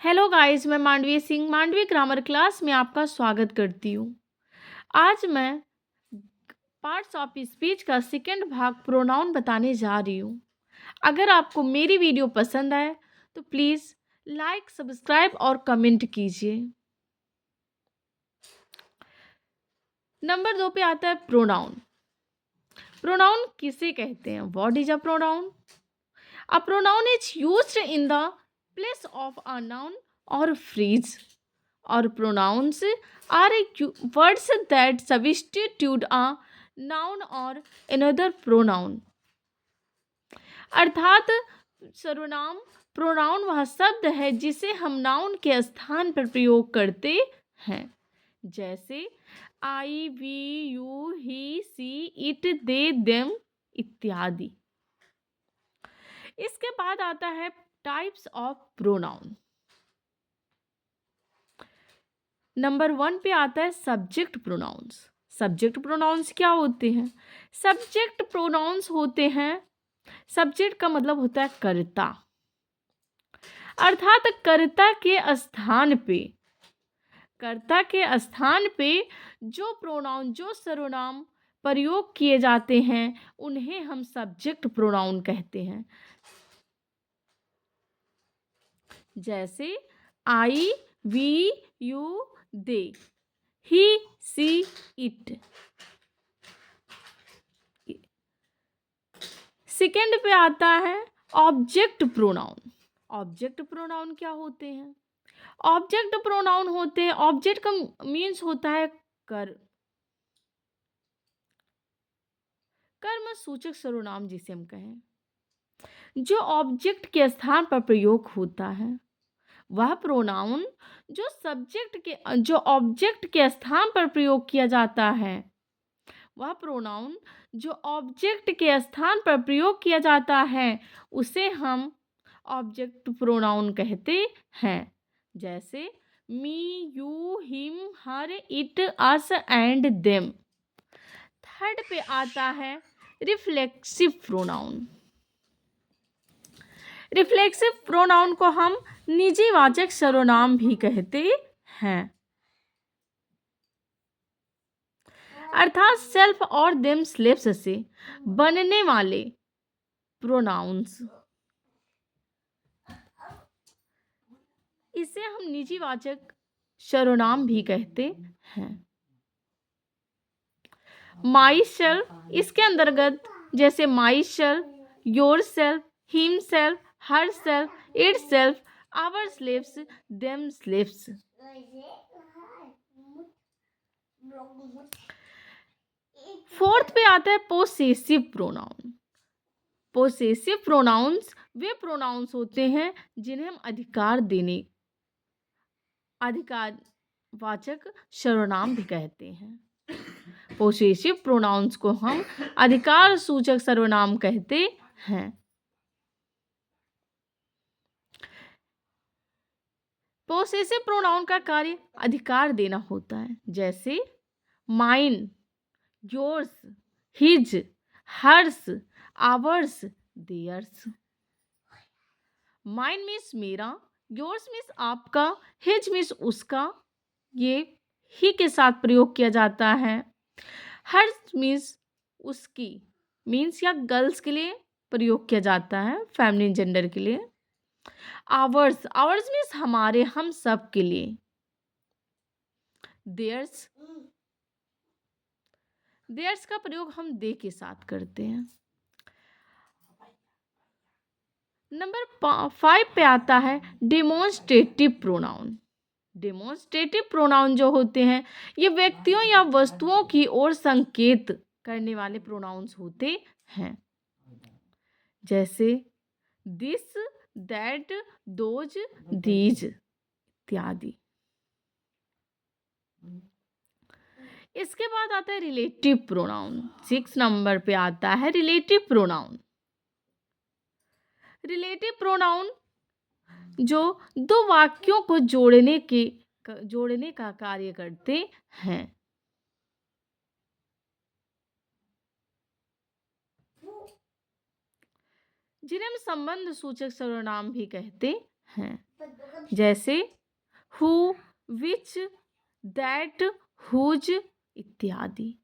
Hello guys, मैं Mandavi Singh Mandvi grammar class में आपका स्वागत करती हूँ। आज मैं पार्ट्स ऑफ स्पीच का सेकंड भाग प्रोनाउन बताने जा रही हूँ। अगर आपको मेरी वीडियो पसंद आए तो प्लीज़ लाइक, सब्सक्राइब और कमेंट कीजिए। नंबर 2 पे आता है प्रोनाउन। प्रोनाउन किसे कहते हैं? What is a pronoun? A pronoun is used in the place of a noun or phrase, or pronouns are words that substitute a noun or another pronoun। अर्थात सर्वनाम pronoun वह शब्द है जिसे हम नाउन के स्थान पर प्रयोग करते हैं, जैसे I, we, you, he, she, it, they, them इत्यादि। इसके बाद आता है टाइप्स ऑफ प्रोनाउन। नंबर 1 पे आता है सब्जेक्ट प्रोनाउंस। सब्जेक्ट प्रोनाउंस क्या होते हैं? सब्जेक्ट प्रोनाउंस होते हैं, सब्जेक्ट का मतलब होता है कर्ता, अर्थात कर्ता के स्थान पे जो प्रोनाउन, जो सर्वनाम प्रयोग किए जाते हैं उन्हें हम सब्जेक्ट प्रोनाउन कहते हैं। जैसे I, we, you, they, he, she, it. Second पे आता है ऑब्जेक्ट प्रोनाउन। ऑब्जेक्ट प्रोनाउन क्या होते हैं? ऑब्जेक्ट प्रोनाउन होते हैं, ऑब्जेक्ट का मीन्स होता है कर्म सूचक सर्वनाम जिसे हम कहें, जो ऑब्जेक्ट के स्थान पर प्रयोग होता है। वह प्रोनाउन जो ऑब्जेक्ट के स्थान पर प्रयोग किया जाता है, वह प्रोनाउन जो ऑब्जेक्ट के स्थान पर प्रयोग किया जाता है उसे हम ऑब्जेक्ट प्रोनाउन कहते हैं। जैसे me, you, him, her, it, us and them. Third पे आता है रिफ्लेक्सिव प्रोनाउन। रिफ्लेक्सिव प्रोनाउन को हम निजीवाचक सर्वनाम भी कहते हैं, अर्थात सेल्फ और देम स्लेव्स से बनने वाले प्रोनाउंस, इसे हम निजीवाचक सर्वनाम भी कहते हैं। माई सेल्फ, इसके अंतर्गत जैसे myself, yourself, himself, herself, itself, ourselves, themselves. Fourth पे आता है पोसेसिव प्रोनाउन। पोसेसिव प्रोनाउंस वे प्रोनाउंस होते हैं जिन्हें हम अधिकारवाचक सर्वनाम भी कहते हैं। पोसेसिव प्रोनाउंस को हम अधिकार सूचक सर्वनाम कहते हैं। पोसेसिव प्रोनाउन का कार्य अधिकार देना होता है, जैसे mine, yours, his, hers, ours, theirs. Mine means मेरा, योर्स मीन्स आपका, हिज मीन्स उसका, ये ही के साथ प्रयोग किया जाता है। हर्स मीन्स उसकी, मीन्स या गर्ल्स के लिए प्रयोग किया जाता है, फेमिनिन जेंडर के लिए। आवर्स, आवर्स मीन्स हमारे, हम सब के लिए। देयर्स, देयर्स का प्रयोग हम दे के साथ करते हैं। नंबर 5 पे आता है डेमोन्स्ट्रेटिव प्रोनाउन। डेमोन्स्ट्रेटिव प्रोनाउन जो होते हैं ये व्यक्तियों या वस्तुओं की ओर संकेत करने वाले प्रोनाउंस होते हैं, जैसे दिस, दैट, दोज, दीज इत्यादि। इसके बाद आता है रिलेटिव प्रोनाउन। 6 नंबर पे आता है रिलेटिव प्रोनाउन। रिलेटिव प्रोनाउन जो दो वाक्यों को जोड़ने का कार्य करते हैं। जिन्हें हम संबंध सूचक सर्वनाम भी कहते हैं, जैसे हु, विच, दैट, हुज इत्यादि।